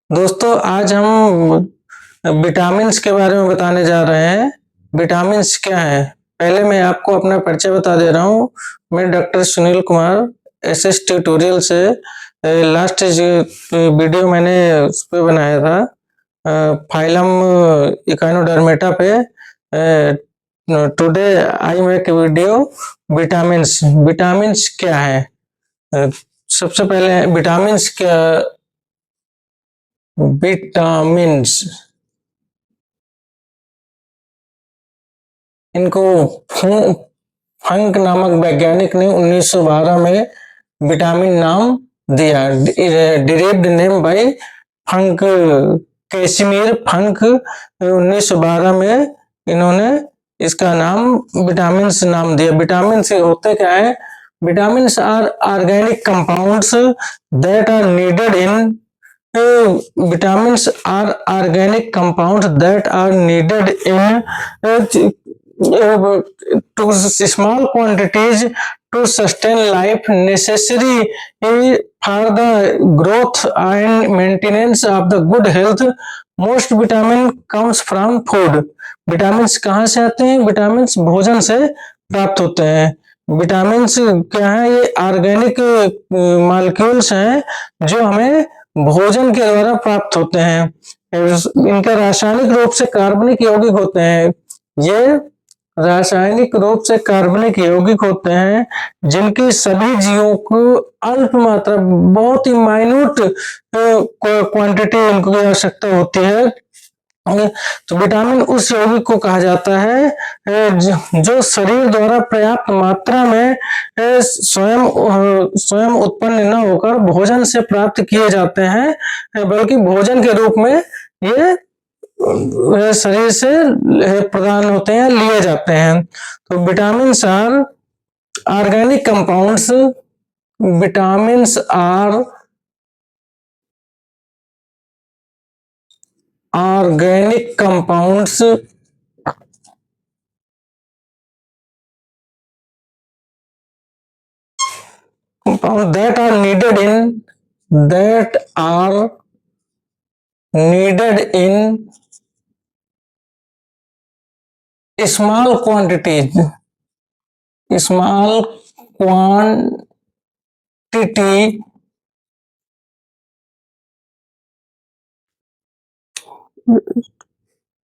दोस्तों आज हम विटामिन्स के बारे में बताने जा रहे हैं। विटामिन्स क्या है? पहले मैं आपको अपना परिचय बता दे रहा हूँ। मैं doctor Sunil Kumar SS tutorial से लास्ट जो वीडियो मैंने उस पे बनाया था फाइलम इकोनोडर्मेटा पे। Today I make video vitamins. Vitamins क्या है? अ, सबसे पहले विटामिन्स क्या? विटामिन्स इनको फंक नामक वैज्ञानिक ने 1912 में विटामिन नाम दिया। डिराइव्ड नेम बाय फंक, कैसिमिर फंक। 1912 में इन्होंने इसका नाम विटामिन्स नाम दिया। विटामिन से होते क्या है? Vitamins are organic compounds that are needed in vitamins are organic compounds that are needed in to small quantities to sustain life, necessary for the growth and maintenance of the good health. Most vitamin comes from food. Vitamins कहाँ से आते हैं? Vitamins भोजन से प्राप्त होते हैं। Vitamins क्या है? ये ऑर्गेनिक मॉलिक्यूल्स हैं जो हमें भोजन के द्वारा प्राप्त होते हैं। इनका रासायनिक रूप से कार्बनिक यौगिक होते हैं। ये रासायनिक रूप से कार्बनिक यौगिक होते हैं जिनकी सभी जीवों को अल्प मात्रा, बहुत ही माइन्यूट क्वांटिटी इनकी आवश्यकता होती है। तो विटामिन उस यौगिक को कहा जाता है जो शरीर द्वारा पर्याप्त मात्रा में स्वयं उत्पन्न न होकर भोजन से प्राप्त किए जाते हैं, बल्कि भोजन के रूप में ये शरीर से प्रदान होते हैं, लिए जाते हैं। तो vitamin are organic compounds. Vitamins are organic compounds that are needed in small quantities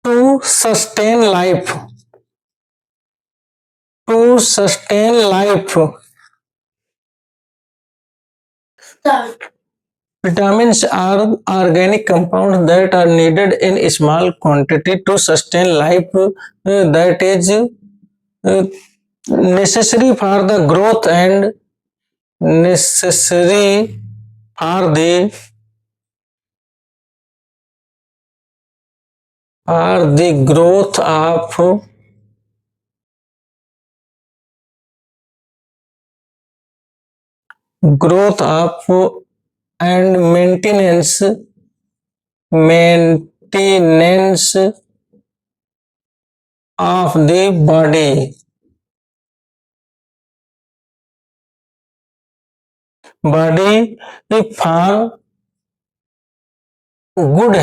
to sustain life. Vitamins are organic compounds that are needed in small quantity to sustain life, that is necessary for the growth and necessary for the growth of and maintenance of the body for good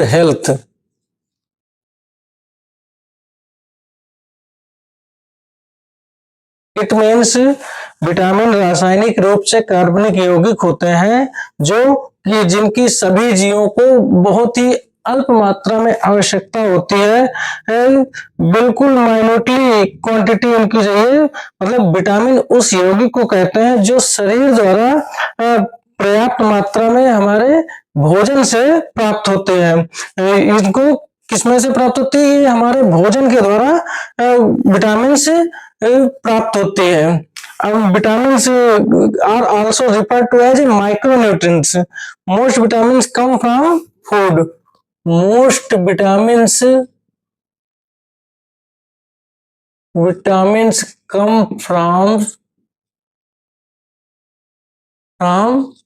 health. It means vitamin रासायनिक रूप से कार्बनिक यौगिक होते हैं जो कि जिनकी सभी जीवों को बहुत ही अल्प मात्रा में आवश्यकता होती है। बिल्कुल माइन्यूटली क्वांटिटी उनकी चाहिए। मतलब विटामिन उस यौगिक को कहते हैं जो शरीर द्वारा पर्याप्त मात्रा में हमारे भोजन से प्राप्त होते हैं। इनको किसमें से प्राप्त होती है? हमारे भोजन के द्वारा विटामिन से प्राप्त होती है। अब vitamins are also referred to as micronutrients. Most vitamins come from food. Most vitamins come from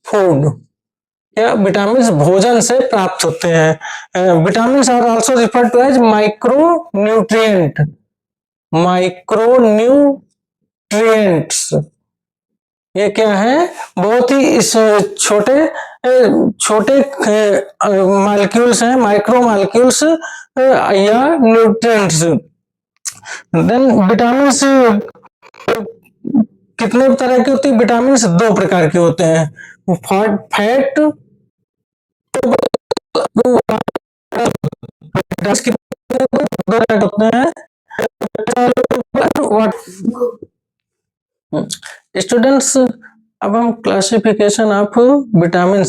food. या विटामिन्स भोजन से प्राप्त होते हैं। Vitamins are also referred to as micronutrient. Micronutrients ये क्या है, बहुत ही इस छोटे छोटे मॉलिक्यूल्स हैं, माइक्रो मॉलिक्यूल्स या न्यूट्रिएंट्स। देन विटामिन कितने तरह के होते हैं? विटामिन दो प्रकार के होते हैं, फैट, कितने दो तरह के होते हैं। स्टूडेंट्स, अब हम क्लासिफिकेशन ऑफ विटामिन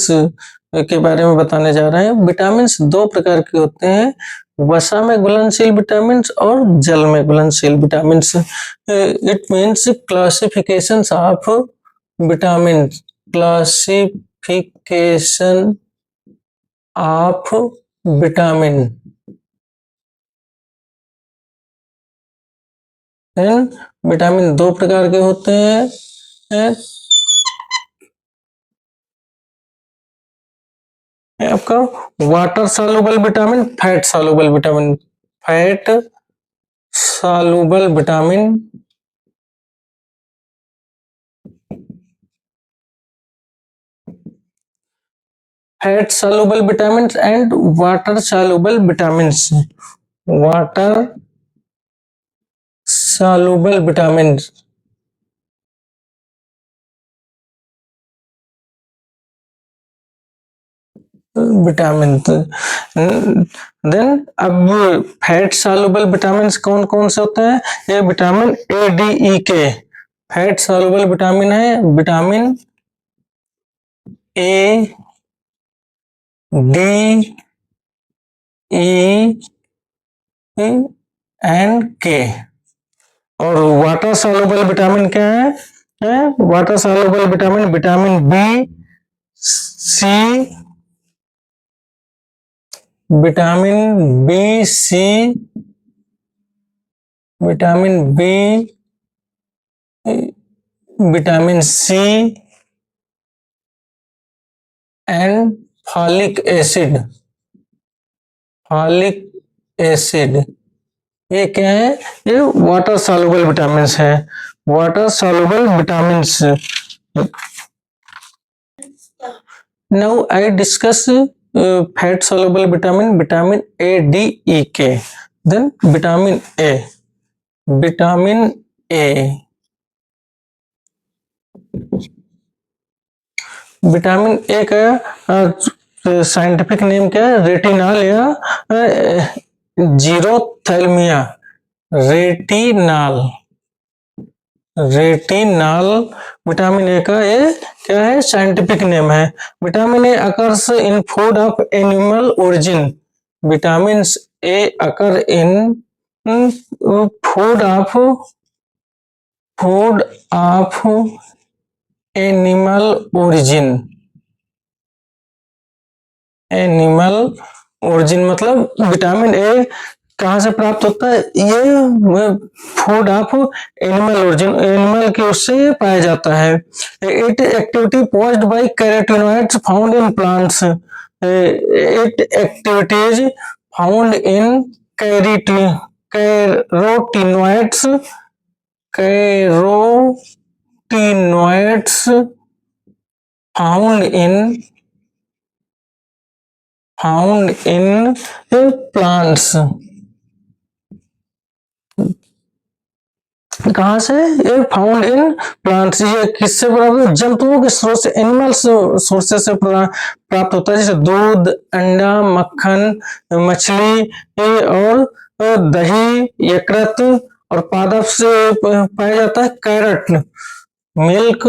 के बारे में बताने जा रहे हैं। विटामिन दो प्रकार के होते हैं, वसा में घुलनशील विटामिन और जल में घुलनशील vitamin. It means classification of vitamin, classification of vitamin. Vitamin दो प्रकार के होते हैं, आपका water soluble vitamin, fat soluble vitamin. Fat soluble vitamin, fat soluble vitamin and water soluble vitamin. Water soluble vitamin, vitamin. Then अब fat soluble vitamin कौन कौन से होते हैं? ये vitamin A, D, E, K fat soluble vitamin है। Vitamin A, D, E and K. और water soluble vitamin क्या है? Water soluble vitamin, vitamin B, C, vitamin B, C, vitamin B, vitamin C and folic acid. Folic acid ये क्या है? ये water soluble vitamin है। Water soluble vitamin. Now I discuss fat soluble vitamin, vitamin A, D, E, K. Then vitamin A. Vitamin A, vitamin A का scientific name क्या है? Retinol या xerophthalmia. Retinol, retinol vitamin A का ये क्या है? Scientific name है। Vitamin A occurs in food of animal origin. Vitamin A occur in food of animal origin. Animal origin मतलब विटामिन ए कहाँ से प्राप्त होता है? ये food of animal origin, animal के उससे पाया जाता है। It activity posed by carotenoids found in plants. It activities found in carotenoids, carotenoids found in plants. कहाँ से? ये फाउंड इन प्लांट्स। ये किससे प्राप्त? जंतुओं के स्रोत से, एनिमल सोर्सेस से प्राप्त होता है, जैसे दूध, अंडा, मक्खन, मछली और दही, यकृत और पादप से पाया जाता है carrot. Milk,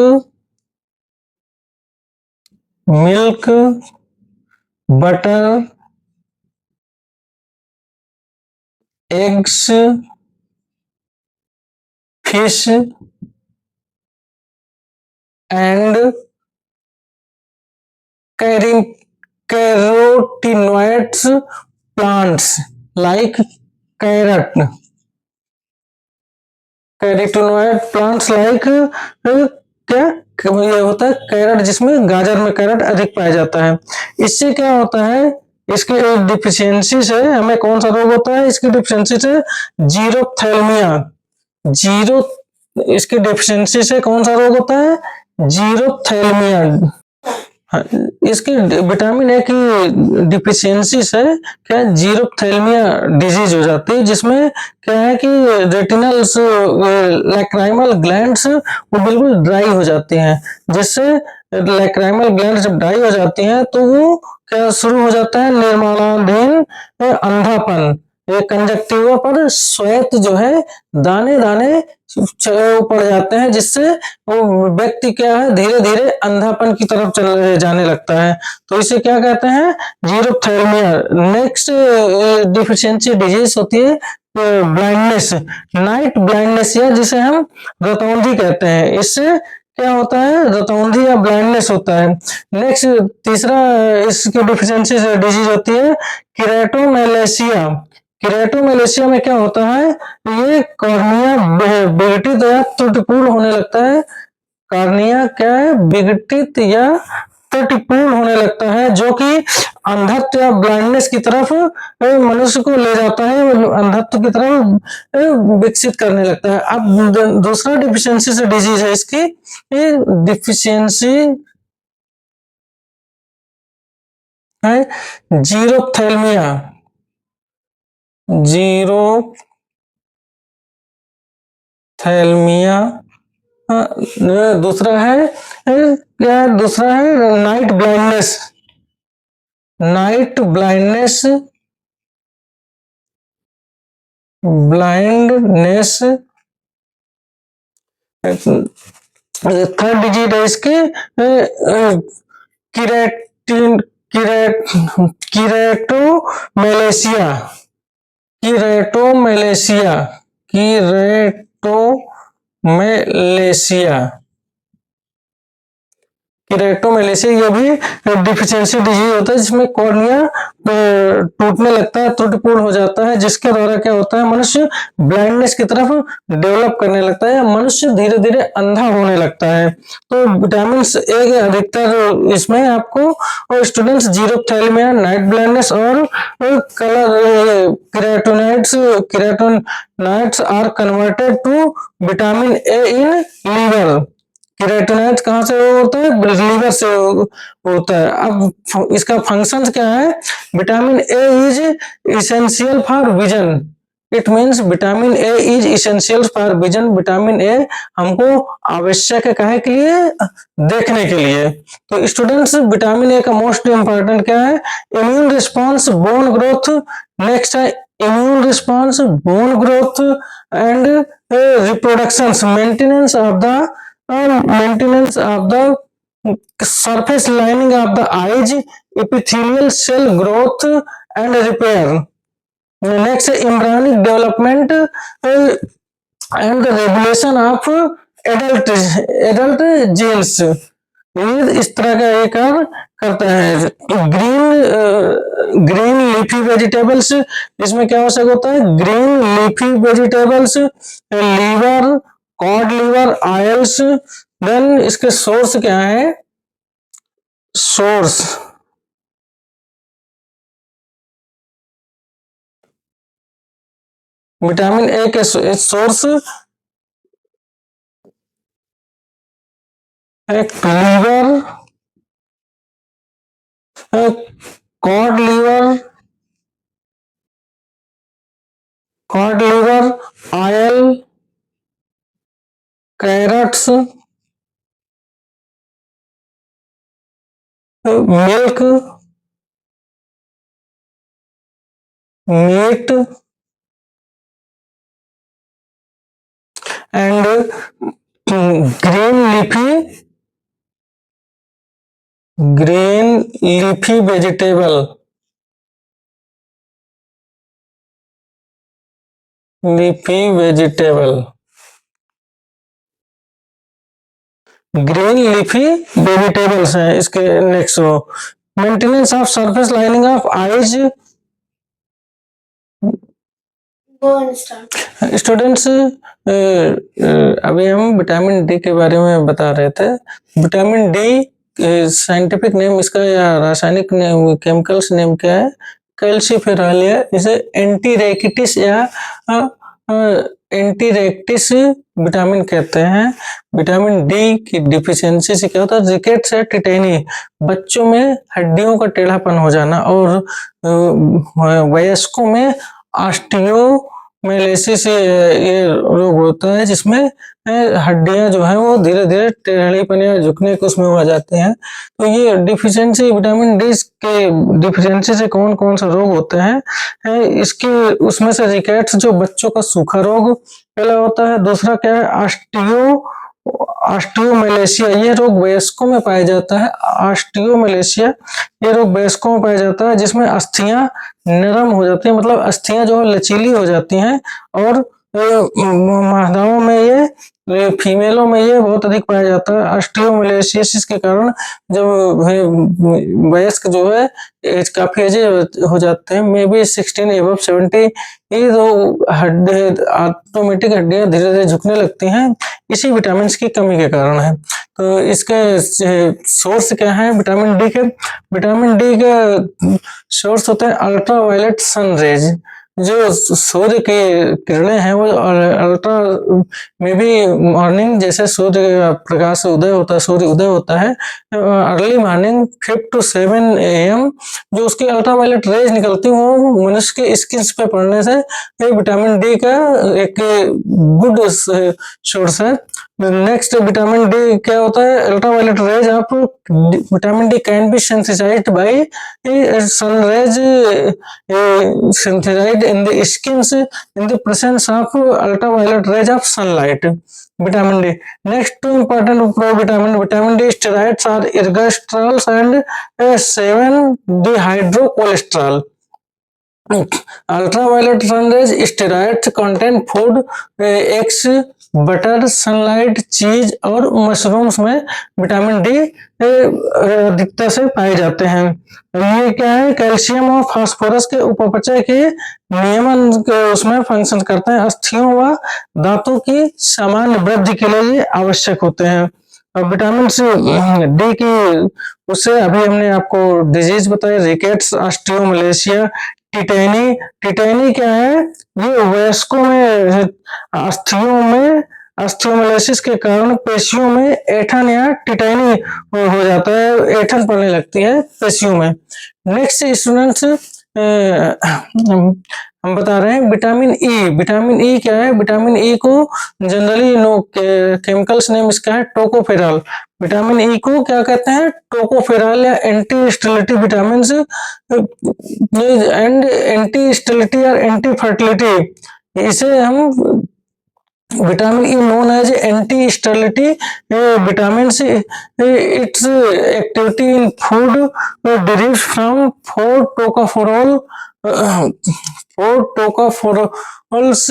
butter, eggs, fish and carotenoids plants like carrot। Carotenoid plants like क्या ये होता है? कैरेट, जिसमें गाजर में कैरेट अधिक पाया जाता है। इससे क्या होता है? इसकी डिफिशियंसी से हमें कौन सा रोग होता है? इसकी डिफिशियंसी से जीरोथैल्मिया। इसकी डेफिशिएंसी से कौन सा रोग होता है? जीरोथैल्मिया। हाँ, इसकी विटामिन ए की डिफिशियंसी से क्या जीरोथैल्मिया डिजीज हो जाती है, जिसमें क्या है कि रेटिनल्स लैक्राइमल ग्लैंड्स वो बिल्कुल ड्राई हो जाती हैं, जिससे लैक्राइमल ग्लैंड जब ड्राई हो जाती हैं तो वो क्या शुरू हो जाता है निर्माणाधीन अंधापन। ये कंजक्टिवा पर श्वेत जो है दाने दाने पड़ जाते हैं, जिससे वो व्यक्ति क्या है धीरे धीरे अंधापन की तरफ चल जाने लगता है। तो इसे क्या कहते हैं, जीरोथैल्मिया। नेक्स्ट डिफिशियंसी डिजीज होती है ब्लाइंडनेस, नाइट ब्लाइंडनेस, या जिसे हम रतौंधी कहते हैं। इससे क्या होता है, रतौंधी या ब्लाइंडनेस होता है। नेक्स्ट तीसरा इसकी डिफिशियंसी डिजीज होती है किरेटोमेलेशिया। किरेटोमेलेशिया में क्या होता है, ये कॉर्निया विघटित या त्रुटिपूर्ण होने लगता है। कॉर्निया क्या है, विघटित या त्रुटिपूर्ण होने लगता है, जो कि अंधत्व या ब्लाइंडनेस की तरफ मनुष्य को ले जाता है, अंधत्व की तरफ विकसित करने लगता है। अब दूसरा डिफिशियंसी से डिजीज है इसकी डिफिशियंसी है जीरोथैल्मिया। जीरोथैल्मिया। दूसरा है क्या, दूसरा है night blindness. Night blindness, blindness. Third disease है इसकी किरेटिन किरेट किरेटोमेलेशिया। किरेटोमेलेशिया, किरेटोमेलेशिया, किरेटोमेलेशिया ये भी डिफिशियंसी डिजीज होता है, जिसमें कॉर्निया टूटने लगता है, त्रुटिपूर्ण हो जाता है, जिसके द्वारा क्या होता है मनुष्य ब्लाइंडनेस की तरफ डेवलप करने लगता है, या मनुष्य धीरे धीरे अंधा होने लगता है। तो विटामिन ए के अधिकतर इसमें आपको और स्टूडेंट्स जीरोथैल्मिया, नाइट ब्लाइंडनेस और colour carotenoids are converted to vitamin A in liver. Carotenoid कहाँ से होता है, लीवर से होता है। अब इसका फंक्शन क्या है, vitamin A is essential for vision. It means vitamin A is essential for vision. Vitamin A हमको आवश्यक है काहे के लिए, देखने के लिए। तो स्टूडेंट्स विटामिन ए का मोस्ट इंपॉर्टेंट क्या है, immune response, bone growth. Next है immune response, bone growth and reproduction, maintenance of the surface lining of the eyes, epithelial cell growth and repair. Next, embryonic development and the regulation of adult genes. ये इस तरह का एक कार्य करता है। Green leafy vegetables, इसमें क्या आवश्यक होता है, green leafy vegetables, liver, cod liver, oils. Then इसके सोर्स क्या है, सोर्स विटामिन ए के source liver, cod liver, oil, carrots, milk, meat and green leafy vegetable, green leafy vegetables हैं इसके। नेक्स्ट हो maintenance of surface lining of eyes. Students अभी हम vitamin D के बारे में बता रहे थे। विटामिन डी साइंटिफिक नेम इसका या रासायनिक नेम, केमिकल्स नेम क्या है, कैल्सीफेरॉल। इसे एंटी रेकिटिस या एंटीरेक्टिस विटामिन कहते हैं। विटामिन डी की डिफिशियंसी से क्या होता है, रिकेट्स या टिटेनी, बच्चों में हड्डियों का टेढ़ापन हो जाना, और वयस्कों में ऑस्टियोमाइलिसिस ये रोग होता है, जिसमें हड्डियां जो है वो धीरे धीरे टेढ़ीपन या झुकने के उसमें हो जाते हैं। तो ये डिफिशियंसी विटामिन डी के डिफिशियंसी से कौन कौन सा रोग होते हैं, इसके उसमें से रिकेट्स जो बच्चों का सूखा रोग पहला होता है। दूसरा क्या है, ऑस्टियोमाइलेशिया, ये रोग वयस्कों में पाया जाता है। ऑस्टियोमाइलेशिया ये रोग वयस्कों में पाया जाता है, जिसमें अस्थियां नरम हो जाती हैं, मतलब अस्थियां जो है लचीली हो जाती हैं, और मादाओं में ये फीमेलों में ये बहुत अधिक पाया जाता है। ऑस्टियोमाइलिसिस के कारण जब वयस्क जो है एज काफी एज हो जाते हैं, मे बी 16 एबव 70, ये तो हड्डी ऑटोमेटिक हड्डियां धीरे धीरे झुकने लगती हैं, इसी विटामिन की कमी के कारण है। तो इसके सोर्स क्या है विटामिन डी के? विटामिन डी के सोर्स होते हैं अल्ट्रा वायलेट सन रेज, जो सूर्य की किरणें हैं वो अल्ट्रा में भी मॉर्निंग, जैसे सूर्य प्रकाश से उदय होता है, सूर्य उदय होता है अर्ली मॉर्निंग 5 to 7 AM, जो उसकी अल्ट्रा वायलेट रेज निकलती हैं वो मनुष्य के स्किन पे पड़ने से विटामिन डी का एक गुड सोर्स है। नेक्स्ट विटामिन डी क्या होता है, ultra violet rays of vitamin D can be synthesised by sun rays synthesized in the skins in the presence of ultraviolet rays of sunlight. Vitamin D. Next two important provitamin, vitamin D steroids are ergosterols and 7-dehydrocholesterol. Ultraviolet sun rays steroids contain food, eggs, butter, sunlight, चीज और mushrooms में vitamin D अधिकता से पाए जाते हैं। ये क्या है, कैल्शियम और फास्फोरस के उपचय के नियमन के उसमें फंक्शन करते हैं। अस्थियों व दांतों की सामान्य वृद्धि के लिए ये आवश्यक होते हैं। विटामिन डी की उससे अभी हमने आपको डिजीज बताई, रिकेट्स, ऑस्टियोमाइलिसिया, टिटेनी। टिटेनी क्या है, ये वयस्कों में अस्थियों में ऑस्टियोमाइलिसिस के कारण पेशियों में ऐंठन या टिटेनी हो जाता है, ऐंठन पड़ने लगती है पेशियों में। नेक्स्ट स्टूडेंट्स हम बता रहे हैं विटामिन ई। विटामिन ई क्या है, विटामिन ई को जनरली केमिकल्स नेम इसका है टोकोफेरॉल। विटामिन ई को क्या कहते हैं, टोकोफेरॉल या anti sterility vitamin and anti sterility और एंटी फर्टिलिटी, इसे हम vitamin E known as anti sterility vitamin, it's activity in food derives from 4 tocopherols,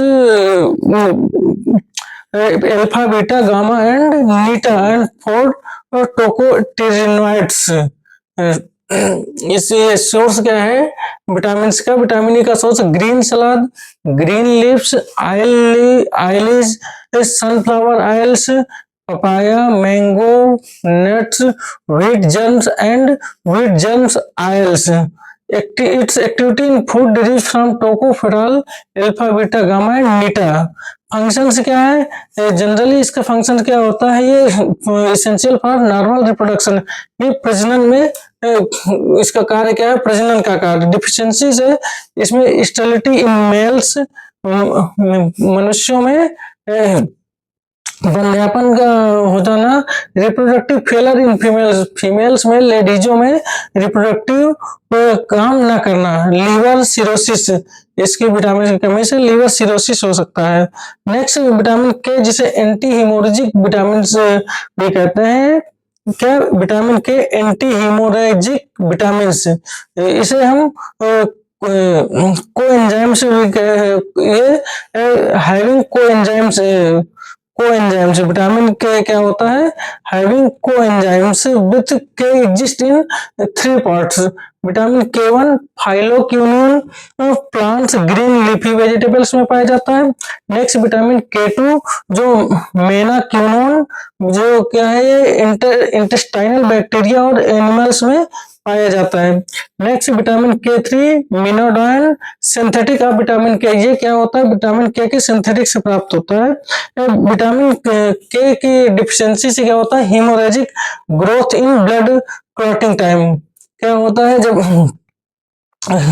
alpha, beta, gamma and neta, and 4 tocotrienols. इस source क्या है vitamin का, vitamin E का source green salad, green leaves, oils, sunflower oils, papaya, mango, nuts, wheat germs and wheat germs oils. Its activity in food derives from tocopherol, alpha, beta, gamma and nita. Functions क्या है, generally इसका function क्या होता है, ये essential for normal reproduction, ये प्रजनन में इसका कार्य क्या है, प्रजनन का कार्य। डिफिशियंसीज है इसमें स्टेरिलिटी इन मेल्स, मनुष्यों में वंध्यापन का हो जाना, रिप्रोडक्टिव फेलर इन फीमेल्स में, लेडीजों में रिप्रोडक्टिव काम न करना, लीवर सिरोसिस, इसकी विटामिन की कमी से लीवर सिरोसिस हो सकता है। नेक्स्ट विटामिन के, जिसे एंटी हिमोरेजिक विटामिन भी कहते हैं, क्या, विटामिन के एंटी हिमोरेजिक विटामिन, इसे हम कोएंजाइम्स, ये हैविंग कोएंजाइम्स, विटामिन के क्या होता है, हैविंग कोएंजाइम्स विथ के exist in 3 parts, vitamin K1 phylloquinone of plants green leafy vegetables में पाया जाता है। नेक्स्ट विटामिन K2 जो मेनाक्विनोन जो क्या है ये इंटेस्टाइनल बैक्टीरिया और एनिमल्स में पाया जाता है। Next vitamin K3 menadione synthetic of vitamin K, ये क्या होता है विटामिन K के सिंथेटिक से प्राप्त होता है। विटामिन K की डिफिशियंसी से क्या होता है haemorrhagic growth in blood clotting time, क्या होता है जब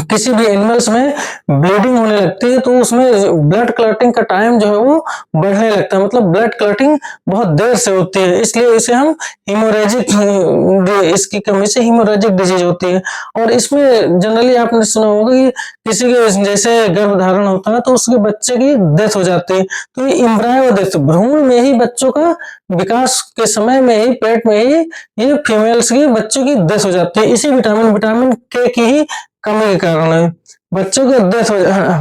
किसी भी एनिमल्स में ब्लीडिंग होने लगती है तो उसमें ब्लड क्लॉटिंग का टाइम जो है वो बढ़ने लगता है, मतलब ब्लड क्लॉटिंग बहुत देर से होती है, इसलिए इसे हम हीमोरेजिक इसकी कमी से हीमोरेजिक डिजीज होती है। और इसमें जनरली आपने सुना होगा कि किसी के जैसे गर्भधारण होता है तो उसके बच्चे की डेथ हो जाती है, तो ये एम्ब्रायो डेथ भ्रूण में ही बच्चों का विकास के समय में ही पेट में ही ये फीमेल्स की बच्चों की डेथ हो जाती है, इसी विटामिन K की ही कमी के कारण है बच्चों की डेथ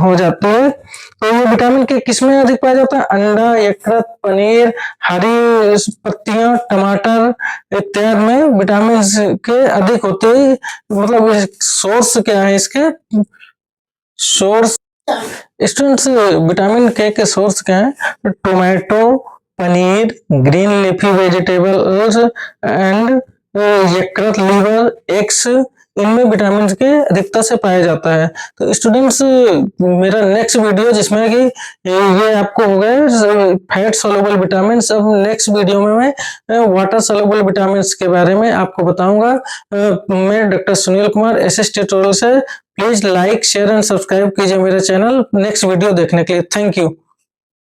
हो जाती है। तो ये विटामिन के किसमें अधिक पाया जाता है अंडा, यकृत, पनीर, हरी पत्तियां, टमाटर इत्यादि में विटामिन के अधिक होते हैं। मतलब सोर्स क्या है इसके सोर्स स्टूडेंट्स विटामिन के सोर्स क्या है tomato, paneer, green leafy vegetables and यकृत, लीवर, एग्स, इनमें विटामिन के अधिकता से पाया जाता है। तो स्टूडेंट्स मेरा नेक्स्ट वीडियो जिसमें कि ये आपको हो गए फैट सोलुबल विटामिन, अब नेक्स्ट वीडियो में मैं वाटर सोलुबल विटामिन के बारे में आपको बताऊंगा। मैं doctor Sunil Kumar SS tutorial से, please like share and subscribe कीजिए मेरा चैनल नेक्स्ट वीडियो देखने के लिए। Thank you.